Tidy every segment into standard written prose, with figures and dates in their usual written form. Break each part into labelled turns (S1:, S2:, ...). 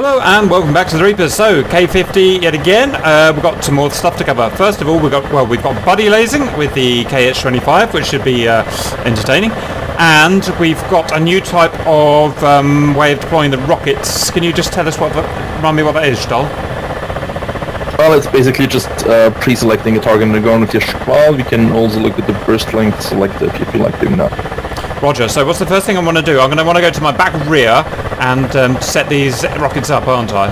S1: Hello and welcome back to the Reapers. So Ka-50 yet again. We've got some more stuff to cover. First of all, we've got buddy lasing with the KH-25, which should be entertaining, and we've got a new type of way of deploying the rockets. Can you just tell us remind me what that is, Stoll?
S2: Well, it's basically just pre-selecting a target on the ground with your Schwal. You can also look at the burst length selector if you feel like doing that.
S1: Roger. So what's the first thing I want to do? I'm going to want to go to my back rear and set these rockets up, aren't I?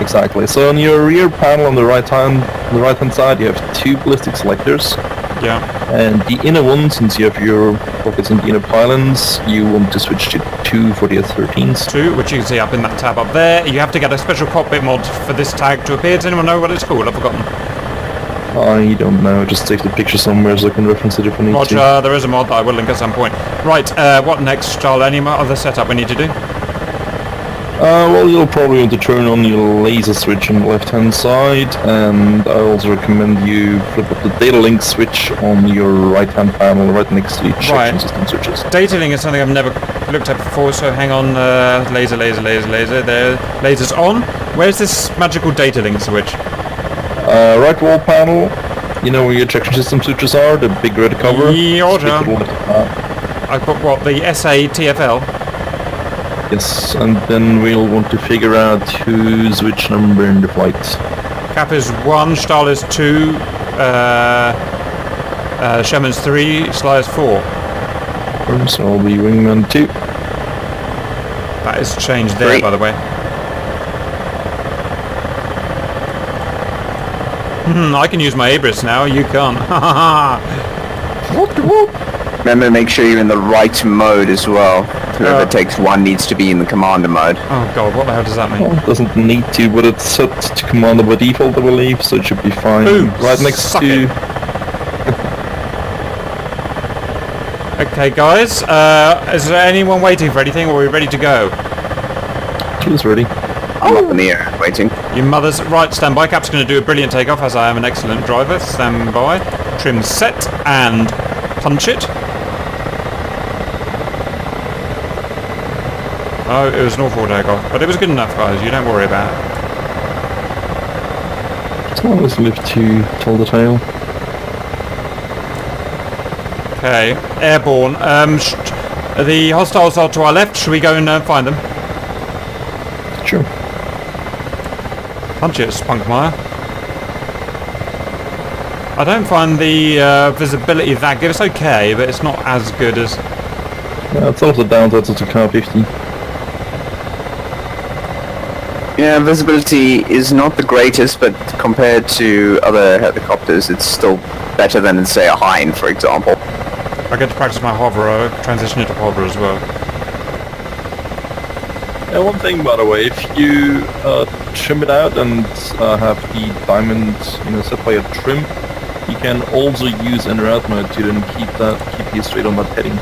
S2: Exactly. So on your rear panel on the right hand side, you have two ballistic selectors.
S1: Yeah.
S2: And the inner one, since you have your rockets on the inner pylons, you want to switch to 2 for the F-13s.
S1: 2, which you can see up in that tab up there. You have to get a special cockpit mod for this tag to appear. Does anyone know what it's called? I've forgotten.
S2: I don't know. Just take the picture somewhere so I can reference it if I need to.
S1: Roger, there is a mod that I will link at some point. Right, what next, Charles? Any other setup we need to do?
S2: Well, you'll probably want to turn on your laser switch on the left-hand side, and I also recommend you flip up the data link switch on your right-hand panel, right next to each action system switches.
S1: Data link is something I've never looked at before, so hang on. Laser. There, laser's on. Where's this magical data link switch?
S2: Right wall panel, you know where your ejection system switches are, the big red cover?
S1: I've got what, the SA TFL?
S2: Yes, and then we'll want to figure out who's which number in the flight.
S1: Cap is 1, Stahl is 2, Sherman's 3, Sly is 4.
S2: So I'll be wingman 2.
S1: That is changed there, by the way. I can use my Abris now, you can't.
S3: Remember to make sure you're in the right mode as well. Whoever takes one needs to be in the commander mode.
S1: Oh god, what the hell does that mean?
S2: Well, it doesn't need to, but it's set to commander by default, I believe, so it should be fine.
S1: Ooh,
S2: right next to...
S1: Okay guys, is there anyone waiting for anything, or are we ready to go?
S2: She's ready.
S3: I'm up in the air, waiting.
S1: Your mother's... Right, stand by. Cap's going to do a brilliant takeoff, as I am an excellent driver. Stand by. Trim set, and punch it. Oh, it was an awful takeoff, but it was good enough, guys. You don't worry about it.
S2: As long as we live to tell the tale.
S1: Okay, airborne. The hostiles are to our left. Should we go and find them?
S2: Sure.
S1: Punch it, Spunkmeyer. I don't find the visibility that good. It's okay, but it's not as good as...
S2: Yeah, it's also downsides of the Ka-50.
S3: Yeah, visibility is not the greatest, but compared to other helicopters, it's still better than, say, a Hind, for example.
S1: I get to practice my hover, I transition into hover as well.
S2: Yeah, one thing, by the way, if you trim it out and have the diamond, set by a trim, you can also use in route mode to then keep you straight on that heading.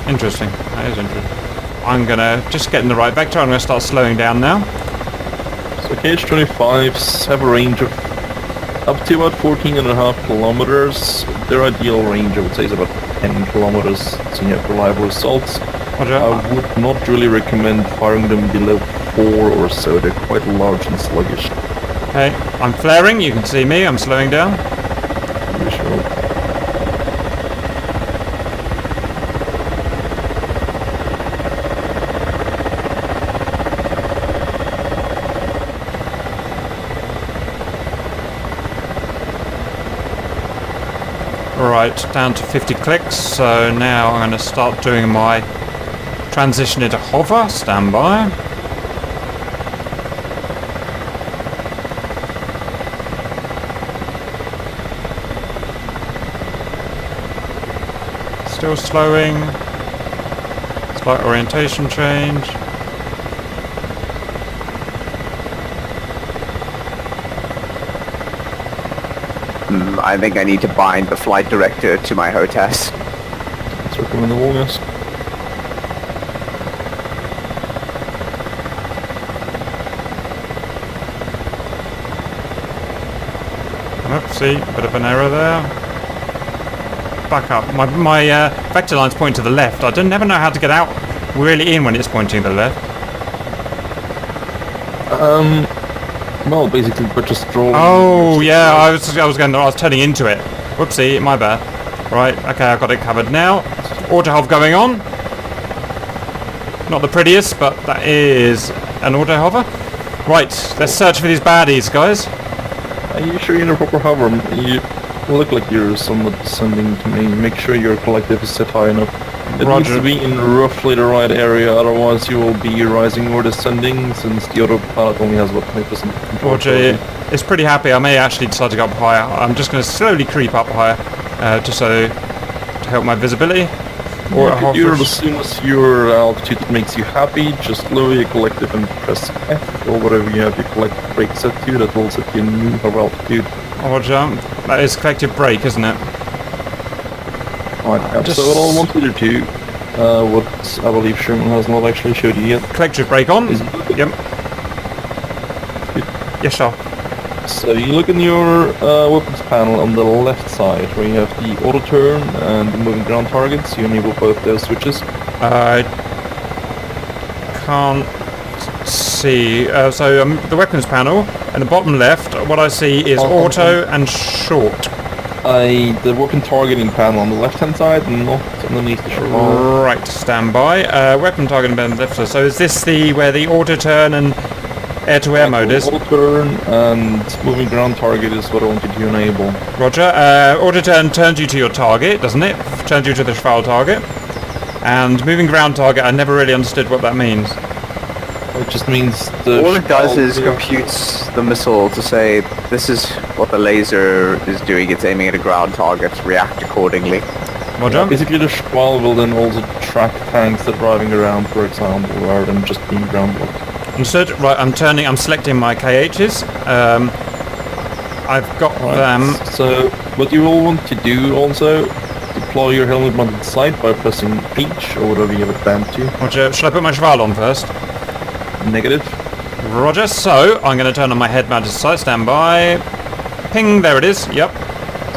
S1: Interesting. That is interesting. I'm gonna just get in the right vector. I'm gonna start slowing down now.
S2: So KH-25s have a range of up to about 14.5 kilometers. Their ideal range, I would say, is about 10 kilometers, so you have reliable results.
S1: Roger.
S2: I would not really recommend firing them below 4 or so. They're quite large and sluggish.
S1: Okay, I'm flaring. You can see me. I'm slowing down.
S2: Sure.
S1: Right, down to 50 clicks. So now I'm going to start doing my transition into hover. Stand by. Still slowing. Slight orientation change.
S3: I think I need to bind the flight director to my HOTAS.
S2: Let's recommend the wallness.
S1: See, bit of an error there. Back up. My vector line's pointing to the left. I never know how to get out really in when it's pointing to the left.
S2: Well, basically, but just draw.
S1: Oh yeah, I was turning into it. Whoopsie, my bad. Right, okay, I've got it covered now. Auto-hov going on. Not the prettiest, but that is an auto-hover. Right, let's search for these baddies, guys.
S2: Are you sure you're in a proper hover? You look like you're somewhat descending to me. Make sure your collective is set high enough. It needs to be in roughly the right area, otherwise you will be rising or descending, since the autopilot only has about 20% control.
S1: Roger, it's pretty happy. I may actually decide to go up higher. I'm just going to slowly creep up higher, just so to help my visibility. Or
S2: as soon as your altitude makes you happy, just lower your collective and press F, or whatever you have your collective brake set to. That will set your new hover altitude.
S1: Roger, that is collective brake, isn't it?
S2: Right, so what I want you to do, what I believe Sherman has not actually showed you yet.
S1: Collective brake on. Yep. Yes, sir.
S2: So you look in your weapons panel on the left side, where you have the auto turn and the moving ground targets. You enable both those switches.
S1: I can't see. So the weapons panel, and the bottom left, what I see is auto and short.
S2: The weapon targeting panel on the left-hand side, not underneath the short.
S1: Right, stand by. Weapon targeting panel on the left side. So is this where the auto turn and air-to-air mode is?
S2: Auto turn and moving ground target is what I want you to enable.
S1: Roger. Auto turn turns you to your target, doesn't it? Turns you to the Schwal target. And moving ground target, I never really understood what that means.
S2: It just means
S3: all it does is computes the missile to say this is what the laser is doing. It's aiming at a ground target. React accordingly.
S1: Roger.
S2: Basically, the Schwal will then also track tanks that are driving around, for example, rather than just being ground blocked.
S1: Understood. Right, I'm selecting my KHs. I've got them.
S2: So what you will want to do also, deploy your helmet mounted sight by pressing H or whatever you have it bound to.
S1: Roger. Shall I put my Schwal on first?
S2: Negative.
S1: Roger. So I'm going to turn on my head mounted sight. Stand by. Ping. There it is. Yep.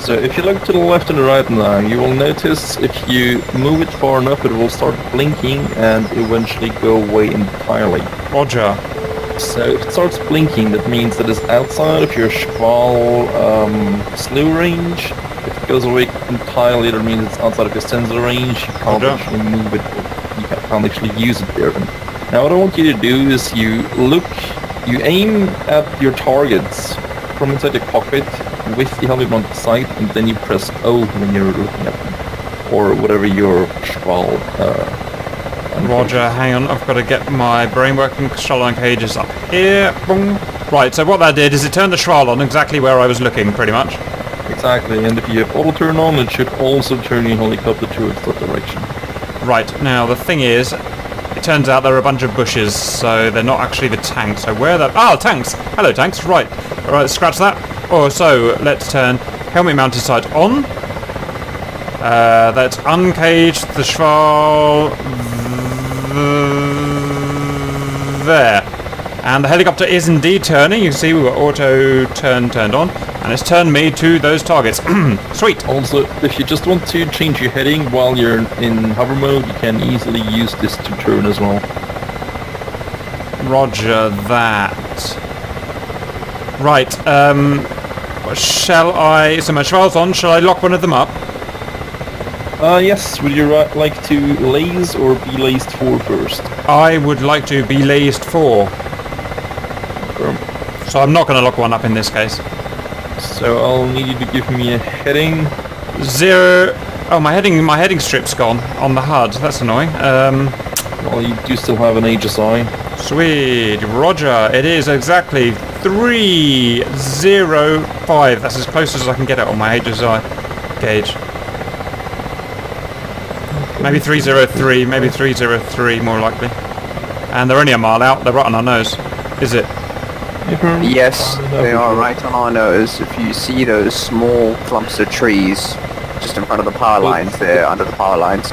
S2: So if you look to the left and the right now, you will notice if you move it far enough, it will start blinking and eventually go away entirely.
S1: Roger.
S2: So if it starts blinking, that means that it's outside of your Schwal slew range. If it goes away entirely, that means it's outside of your sensor range. You can't actually move it, you can't actually use it there. Now what I want you to do is you aim at your targets from inside the cockpit with the helmet mounted sight, and then you press O when you're looking at them, or whatever your Schwal.
S1: Roger, hang on, I've got to get my brain working. Schwal on cages up here. Boom. Right, so what that did is it turned the Schwal on exactly where I was looking, pretty much.
S2: Exactly, and if you have auto turn on, it should also turn your helicopter towards that direction.
S1: Right, now the thing is, it turns out there are a bunch of bushes, so they're not actually the tanks. So where the... Ah, tanks! Hello, tanks. Right. Alright, scratch that. Oh, so let's turn helmet mounted sight on. Let's uncage the Schwal there. And the helicopter is indeed turning. You can see we've got auto turn turned on. And it's turned me to those targets. Sweet.
S2: Also, if you just want to change your heading while you're in hover mode, you can easily use this to turn as well.
S1: Roger that. Right, shall I... So my Schwal's on, shall I lock one of them up?
S2: Yes, would you like to laze or be laced for first?
S1: I would like to be laced for. So I'm not going to lock one up in this case.
S2: So I'll need you to give me a heading.
S1: 0... Oh, my heading strip's gone on the HUD. That's annoying.
S2: Well, you do still have an HSI.
S1: Sweet. Roger. It is exactly 305. That's as close as I can get it on my HSI gauge. Maybe 303. Maybe 303, more likely. And they're only a mile out. They're right on our nose. Is it?
S3: Yes, they are right on our nose. If you see those small clumps of trees just in front of the power lines there, under the power lines.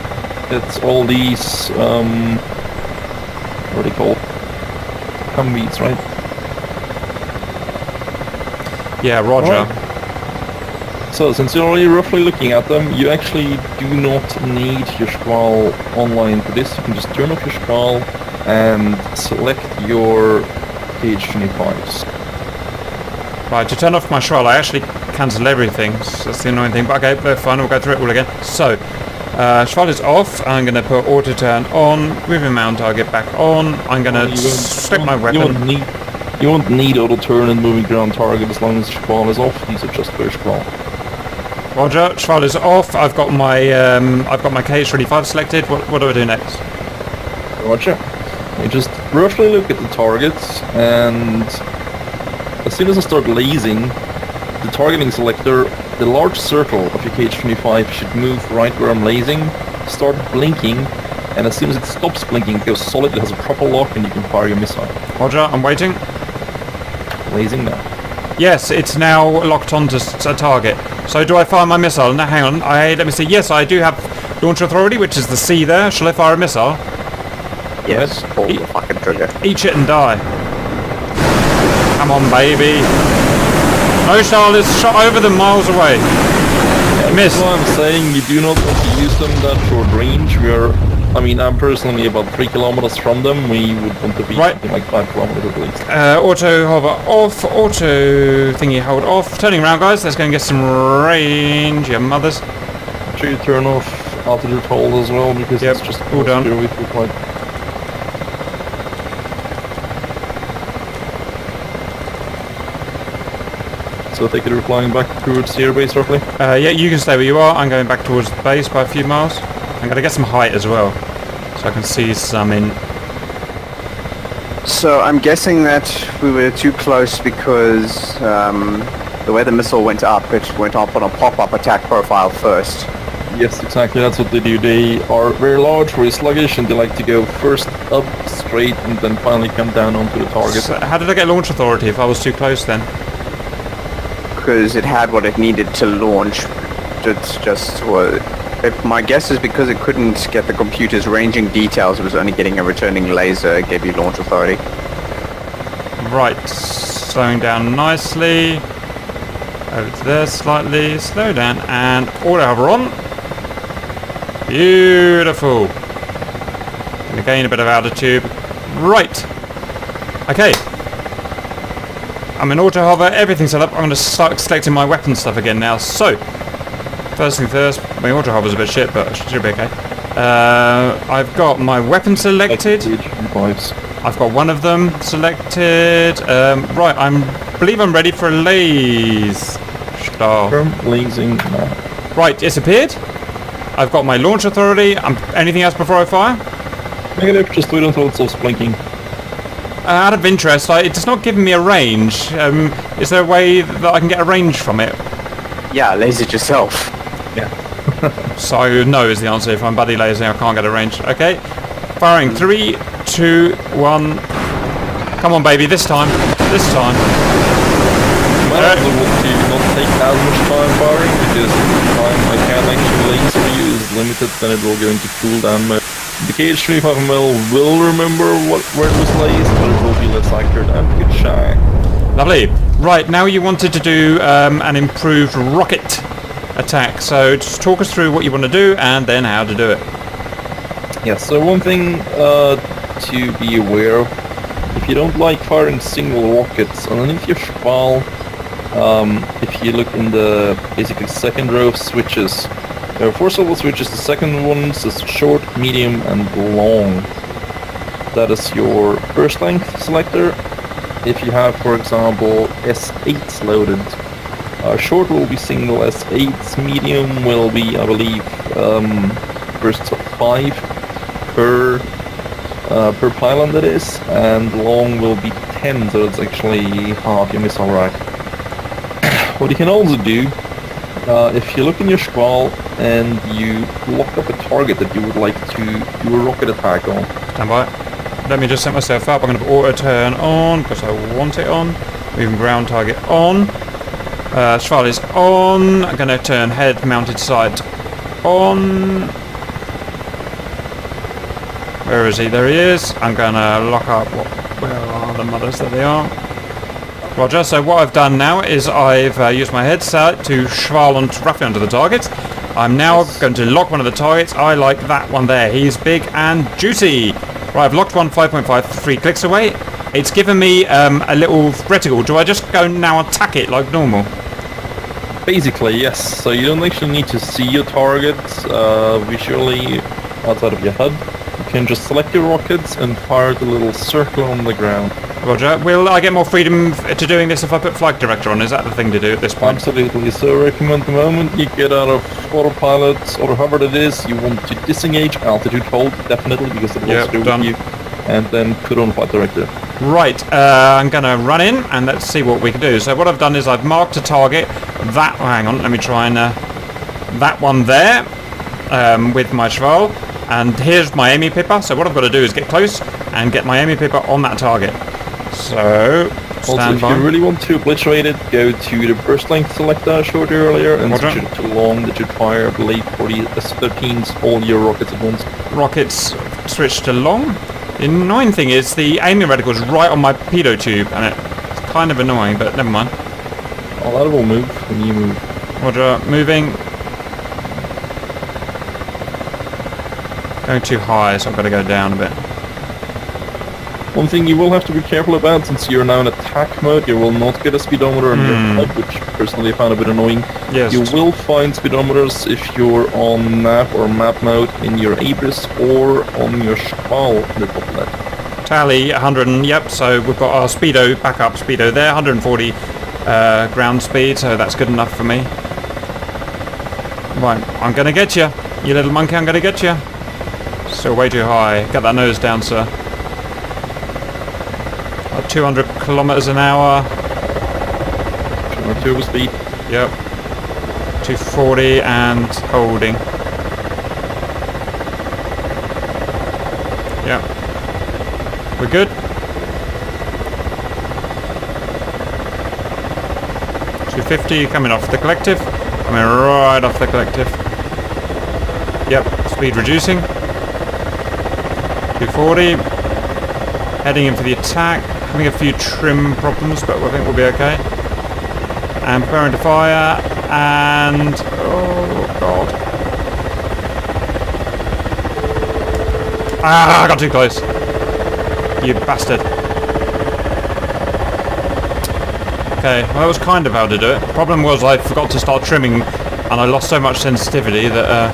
S2: It's all these, what are they called? Humvees, right?
S1: Yeah, roger.
S2: Right. So, since you're already roughly looking at them, you actually do not need your Schwal online for this. You can just turn off your Schwal and select your KH-25s.
S1: Right, to turn off my Schwal, I actually cancel everything. So that's the annoying thing. But okay, that's fine. We'll go through it all again. So, Schwal is off. I'm going to put auto turn on. Moving mount target back on. I'm going to stick my weapon.
S2: You won't need auto turn and moving ground target as long as Schwal is off. These are just for Schwal.
S1: Roger, Schwal is off. I've got my KH-25 selected. What do I do next?
S2: Roger. You just roughly look at the targets, and as soon as I start lasing, the targeting selector, the large circle of your KH-25 should move right where I'm lasing, start blinking, and as soon as it stops blinking, it goes solid, it has a proper lock, and you can fire your missile.
S1: Roger, I'm waiting.
S2: Lasing now.
S1: Yes, it's now locked onto a target. So do I fire my missile? Now hang on, let me see. Yes, I do have launch authority, which is the C there. Shall I fire a missile?
S3: Yes, pull the fucking trigger.
S1: Eat it and die. Come on, baby. No, Charles is shot over them miles away. Miss.
S2: That's what I'm saying, you do not want to use them that short range. I'm personally about 3 kilometers from them. We would want to be something like 5 kilometers at least.
S1: Auto hover off, auto thingy hold off. Turning around, guys. Let's go and get some range, your mothers.
S2: Make sure you turn off altitude hold as well, because it's just
S1: all done.
S2: So I think you're flying back towards the airbase roughly?
S1: Yeah, you can stay where you are. I'm going back towards the base by a few miles. I'm going to get some height as well, so I can see some in.
S3: So I'm guessing that we were too close because the way the missile went up, it went up on a pop-up attack profile first.
S2: Yes, exactly. That's what they do. They are very large, very sluggish, and they like to go first up straight and then finally come down onto the target.
S1: So how did I get launch authority if I was too close then?
S3: Because it had what it needed to launch. It's just my guess is because it couldn't get the computer's ranging details, it was only getting a returning laser, it gave you launch authority.
S1: Right, slowing down nicely. Over to there slightly, slow down, and auto hover on. Beautiful. Gonna gain a bit of altitude. Right. Okay. I'm in auto hover, everything's set up. I'm going to start selecting my weapon stuff again now. So, first thing first, my auto hover's a bit shit, but it should be okay. I've got my weapon selected. I've got one of them selected. Right, I believe I'm ready for a laze.
S2: Lasing now.
S1: Right, it's appeared. I've got my launch authority. Anything else before I fire?
S2: Negative, just wait until it stops blinking.
S1: Out of interest, it's not giving me a range. Is there a way that I can get a range from it?
S3: Yeah, laser it yourself.
S2: Yeah.
S1: So no is the answer. If I'm buddy lasering, I can't get a range. Okay. Firing 3, 2, 1. Come on, baby. This time. This time.
S2: Well, I want to not take as much time firing because the time I can actually laser you is limited. Then it will go into cooldown mode. The KH-35ML will remember where it was lased, but it will be less accurate and good shy.
S1: Lovely. Right, now you wanted to do an improved rocket attack, so just talk us through what you want to do and then how to do it.
S2: Yeah, so one thing to be aware of, if you don't like firing single rockets, underneath your Schwal, if you look in the basically second row of switches, there are 4 level switches. The second one is short, medium, and long. That is your burst length selector. If you have, for example, S8s loaded, short will be single S8s, medium will be, I believe, bursts of 5 per pylon that is, and long will be 10, so it's actually half your missile rack. What you can also do, if you look in your Schwal and you lock up a target that you would like to do a rocket attack on.
S1: Stand by. Let me just set myself up. I'm going to put auto turn on because I want it on. Moving ground target on. Schwal is on. I'm going to turn head mounted sight on. Where is he? There he is. I'm going to lock up. Where are the mothers? There they are. Roger. So what I've done now is I've used my headset to Schwal roughly onto the target. I'm now going to lock one of the targets. I like that one there. He's big and juicy. Right, I've locked one 5.5, 3 clicks away. it's given me a little reticle. Do I just go now attack it like normal?
S2: Basically, yes. So you don't actually need to see your target visually outside of your HUD. You can just select your rockets and fire the little circle on the ground.
S1: Roger. Will I get more freedom to doing this if I put flight director on? Is that the thing to do at this point?
S2: Absolutely. So I recommend the moment you get out of autopilot or however it is, you want to disengage, altitude hold, definitely, because it will screw with you. And then put on flight director.
S1: Right, I'm going to run in and let's see what we can do. So what I've done is I've marked a target. That, hang on, let me try and... that one there with my Schwal. And here's my Amy Pipper. So what I've got to do is get close and get my Amy Pipper on that target. So,
S2: also, if you really want to obliterate it, go to the burst length selector I showed you earlier and switch it to long. That should fire blade 40 S13s, all your rockets at once.
S1: Rockets switch to long. The annoying thing is the aiming reticle is right on my pedo tube, and it's kind of annoying, but never mind.
S2: Oh, that will move when you move.
S1: Roger, moving. Going too high, so I've got to go down a bit.
S2: One thing you will have to be careful about, since you're now in attack mode, you will not get a speedometer on your HUD, which personally I found a bit annoying.
S1: Yes.
S2: You will find speedometers if you're on nav or map mode in your Abris or on your Schwal in the top left.
S1: Tally 100, and yep, so we've got our speedo, backup speedo there, 140 ground speed, so that's good enough for me. Right, I'm going to get you. You little monkey, I'm going to get you. Still way too high. Get that nose down, sir. 200 kilometers an hour.
S2: Turbo speed.
S1: Yep. 240 and holding. Yep. We're good. 250 coming off the collective. Coming right off the collective. Yep. Speed reducing. 240. Heading in for the attack. Having a few trim problems, but I think we'll be okay. And preparing to fire, and... oh, God. Ah, I got too close. You bastard. Okay, well, that was kind of how to do it. The problem was I forgot to start trimming, and I lost so much sensitivity that...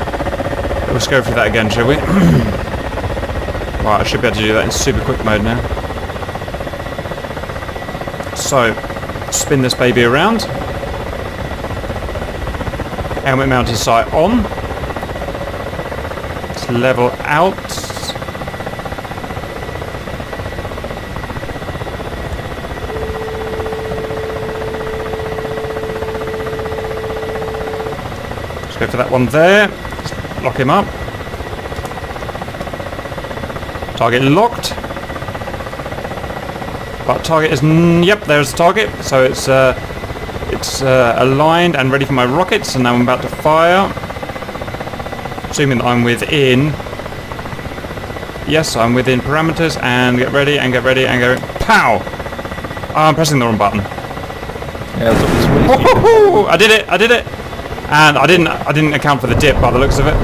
S1: let's go through that again, shall we? Right, I should be able to do that in super quick mode now. So, spin this baby around. Helmet mounted sight on. Let's level out. Let's go for that one there. Let's lock him up. Target locked. But target is... yep, there's the target. So it's aligned and ready for my rockets, and now I'm about to fire. Assuming that I'm within... yes, I'm within parameters, and get ready, and get ready, and go... pow! Oh, I'm pressing the wrong button.
S2: Yeah, so
S1: Woohoo! I did it! And I didn't account for the dip by the looks of it.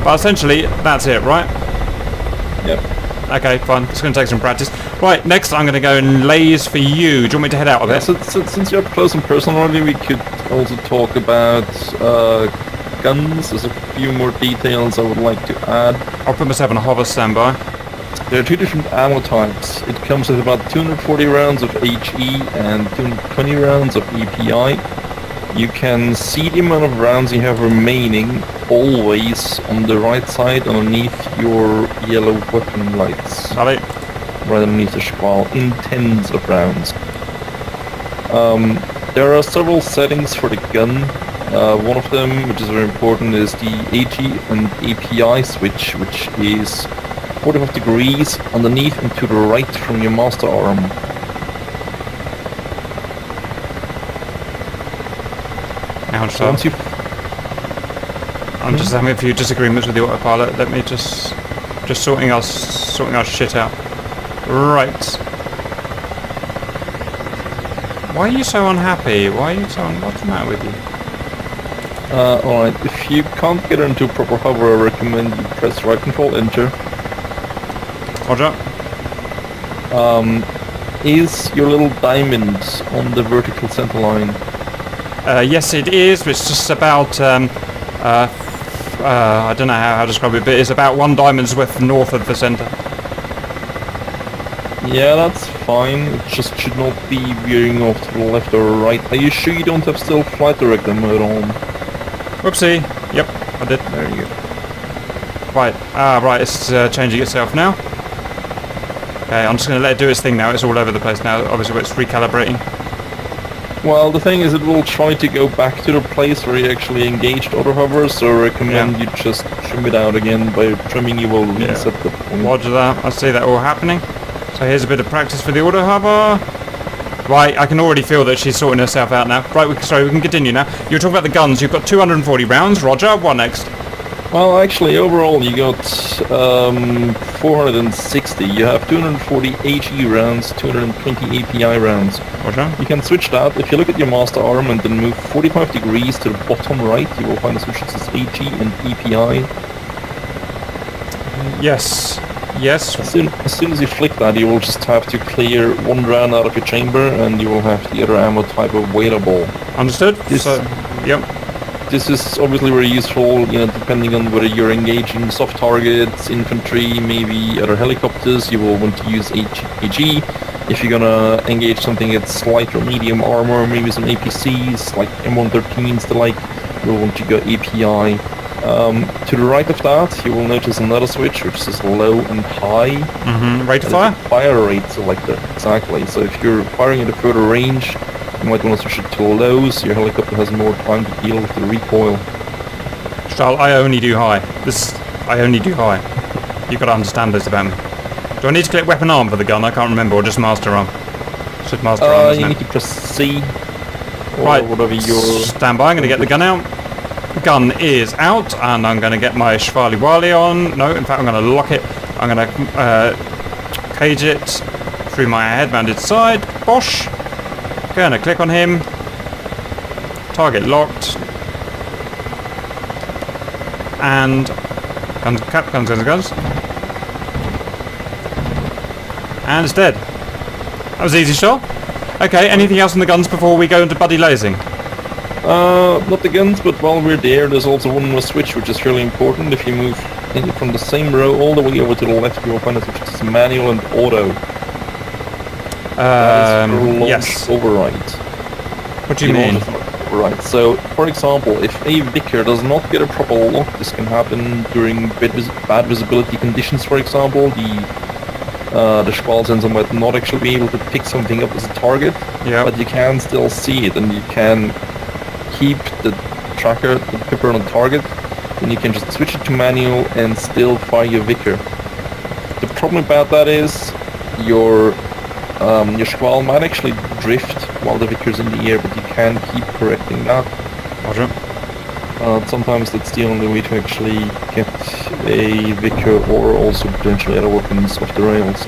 S1: But essentially, that's it, right?
S2: Yep.
S1: Okay, fine. It's going to take some practice. Right, next I'm going to go and laze for you. Do you want me to head out of it?
S2: So since you're up close and personal already, we could also talk about guns. There's a few more details I would like to add.
S1: I'll put myself on a hover standby.
S2: There are two different ammo types. It comes with about 240 rounds of HE and 220 rounds of EPI. You can see the amount of rounds you have remaining always on the right side underneath your yellow weapon lights.
S1: Right
S2: underneath the Schwal in tens of rounds. There are several settings for the gun. One of them, which is very important, is the HE and API switch, which is 45 degrees underneath and to the right from your master arm. So once
S1: I'm just having a few disagreements with the autopilot. Let me just sorting our shit out. Right. Why are you so unhappy? What's the matter with you?
S2: Alright, if you can't get into proper hover, I recommend you press right control enter.
S1: Roger.
S2: is your little diamond on the vertical center line?
S1: Yes, it is. It's just about, I don't know how to describe it, but it's about 1 diamond's width north of the centre.
S2: Yeah, that's fine. It just should not be veering off to the left or right. Are you sure you don't have still flight director mode on?
S1: Whoopsie. Yep, I did.
S2: There you go.
S1: Right. Right, it's changing itself now. Okay, I'm just going to let it do its thing now. It's all over the place now. Obviously, it's recalibrating.
S2: Well, the thing is, it will try to go back to the place where you actually engaged auto hover, so I recommend you just trim it out again. By trimming, you will reset the point.
S1: Roger that. I see that all happening. So here's a bit of practice for the auto hover. Right, I can already feel that she's sorting herself out now. Right, we can continue now. You were talking about the guns. You've got 240 rounds. Roger. What next?
S2: Well, actually, overall, you got 460. You have 240 HE rounds, 220 API rounds.
S1: Roger.
S2: You can switch that. If you look at your master arm and then move 45 degrees to the bottom right, you will find the switch that says HE and API.
S1: Yes. Yes.
S2: As soon as you flick that, you will just have to clear 1 round out of your chamber, and you will have the other ammo type available.
S1: Understood. Yep.
S2: This is obviously very useful, you know, depending on whether you're engaging soft targets, infantry, maybe other helicopters. You will want to use HE. If you're gonna engage something that's light or medium armor, maybe some APCs like M113s, the like, you will want to go API. To the right of that, you will notice another switch which says low and high.
S1: Rate of fire?
S2: Fire rate selector, exactly. So if you're firing at a further range, you might want to switch it to low, so your helicopter has more time to deal with the recoil.
S1: Charles, I only do high. I only do high. You've got to understand this about me. Do I need to click weapon arm for the gun? I can't remember, or just master arm? It's just master arm, isn't
S2: you
S1: it?
S2: need to press C. Or
S1: right,
S2: whatever your...
S1: stand by, I'm going to get the gun out. The gun is out, and I'm going to get my Shvali Wali on. No, in fact, I'm going to lock it. I'm going to cage it through my head-mounted side. Bosh. Going to click on him. Target locked. And guns. And it's dead. That was easy, shot. Okay, anything else on the guns before we go into buddy lasing?
S2: Not the guns, but while we're there, there's also one more switch which is really important. If you move from the same row all the way over to the left, you will find a switch that says manual and auto.
S1: Yes.
S2: Override.
S1: What do you mean?
S2: Right. So, for example, if a Vicar does not get a proper lock, this can happen during bad visibility conditions. For example, the Schwal sensor might not actually be able to pick something up as a target, but you can still see it, and you can keep the tracker, the pipper on the target, and you can just switch it to manual and still fire your Vicar. The problem about that is your Schwal might actually drift while the Vicar's in the air, but you can keep correcting that.
S1: Roger.
S2: Sometimes that's the only way to actually get a Vicar or also potentially other weapons off the rails.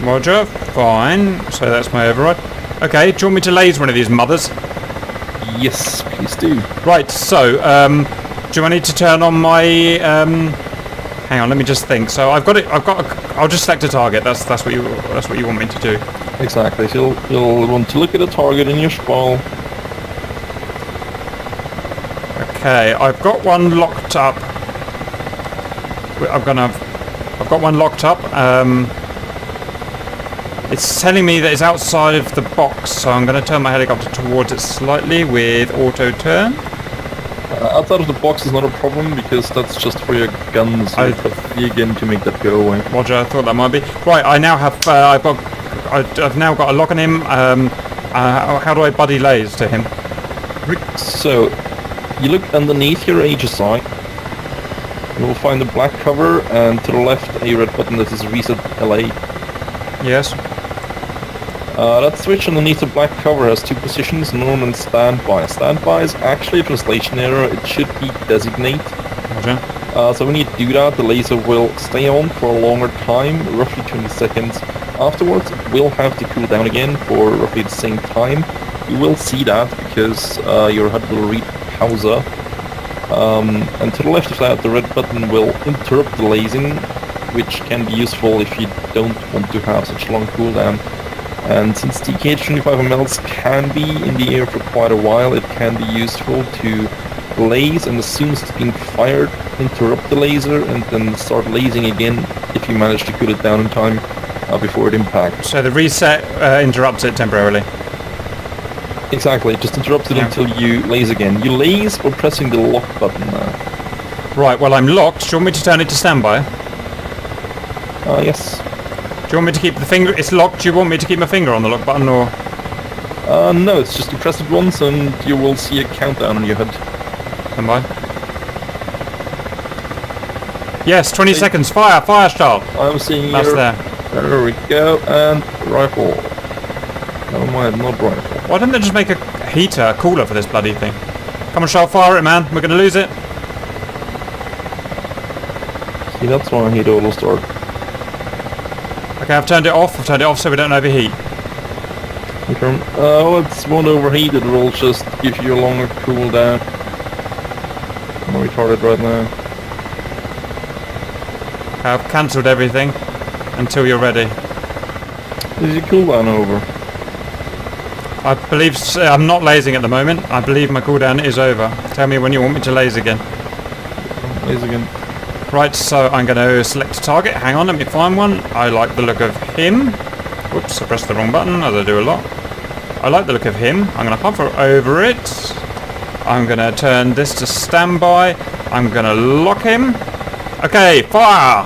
S1: Roger, fine. So that's my override. Okay, do you want me to laze one of these mothers?
S2: Yes, please do.
S1: Right, so, do I need to turn on my, hang on, let me just think. So I'll just select a target, that's what you want me to do.
S2: Exactly, so you'll want to look at a target in your Schwal.
S1: Okay, I've got one locked up. I've got one locked up. It's telling me that it's outside of the box, so I'm going to turn my helicopter towards it slightly with auto turn.
S2: Outside of the box is not a problem because that's just for your guns. Again to make that go away.
S1: Roger, I thought that might be. Right, I now have. I've now got a lock on him. How do I buddy laze to him?
S2: So, you look underneath your HSI. You will find a black cover, and to the left a red button that says Reset LA.
S1: Yes.
S2: That switch underneath the black cover has 2 positions, norm and standby. Standby is actually a translation error. It should be designate.
S1: Roger.
S2: So when you do that, the laser will stay on for a longer time, roughly 20 seconds. Afterwards, it will have to cool down again for roughly the same time. You will see that because your HUD will read Pausa. And to the left of that, the red button will interrupt the lasing, which can be useful if you don't want to have such long cooldown. And since the KH-25MLs can be in the air for quite a while, it can be useful to laze, and as soon as it's being fired, interrupt the laser and then start lasing again if you manage to cool it down in time before it impacts.
S1: So the reset interrupts it temporarily.
S2: Exactly, it just interrupts it until you laze again. You laze or pressing the lock button now.
S1: Right, well I'm locked. Do you want me to turn it to standby?
S2: Yes.
S1: Do you want me to keep the finger... It's locked. Do you want me to keep my finger on the lock button or...
S2: No, it's just you press it once and you will see a countdown on your HUD.
S1: Standby. Yes, 20 seconds. Fire start.
S2: I'm seeing
S1: That's
S2: your...
S1: there.
S2: There we go, and rifle. Never mind, not rifle.
S1: Why don't they just make a heater, a cooler for this bloody thing? Come on, Charles, fire it, man. We're going to lose it.
S2: See, that's why I hate auto start.
S1: Okay, I've turned it off. I've turned it off so we don't overheat.
S2: Okay. Well, it won't overheat. It will just give you a longer cooldown. I'm retarded right now.
S1: I've cancelled everything until you're ready.
S2: Is your cooldown over?
S1: I believe I'm not lasing at the moment. I believe my cooldown is over. Tell me when you want me to laze again.
S2: Laze again.
S1: Right, so I'm going to select a target. Hang on, let me find one. I like the look of him. Whoops, I pressed the wrong button, as I do a lot. I like the look of him. I'm going to hover over it. I'm going to turn this to standby. I'm going to lock him. Okay, fire!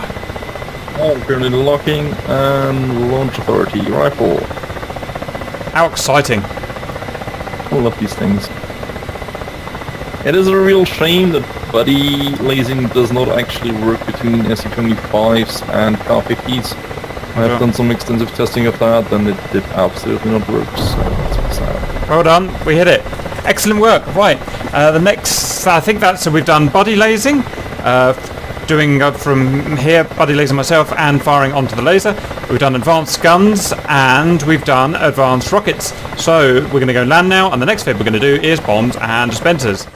S2: I'm currently locking and launch authority. Rifle.
S1: How exciting.
S2: I love these things. It is a real shame that buddy lasing does not actually work between SU-25s and Ka-50s. I have done some extensive testing of that and it did absolutely not work, so that's sad.
S1: Well done, we hit it. Excellent work. Right, the next, I think that's, so we've done buddy lasing, doing from here, buddy lasing myself and firing onto the laser. We've done advanced guns and we've done advanced rockets. So we're going to go land now, and the next bit we're going to do is bombs and dispensers.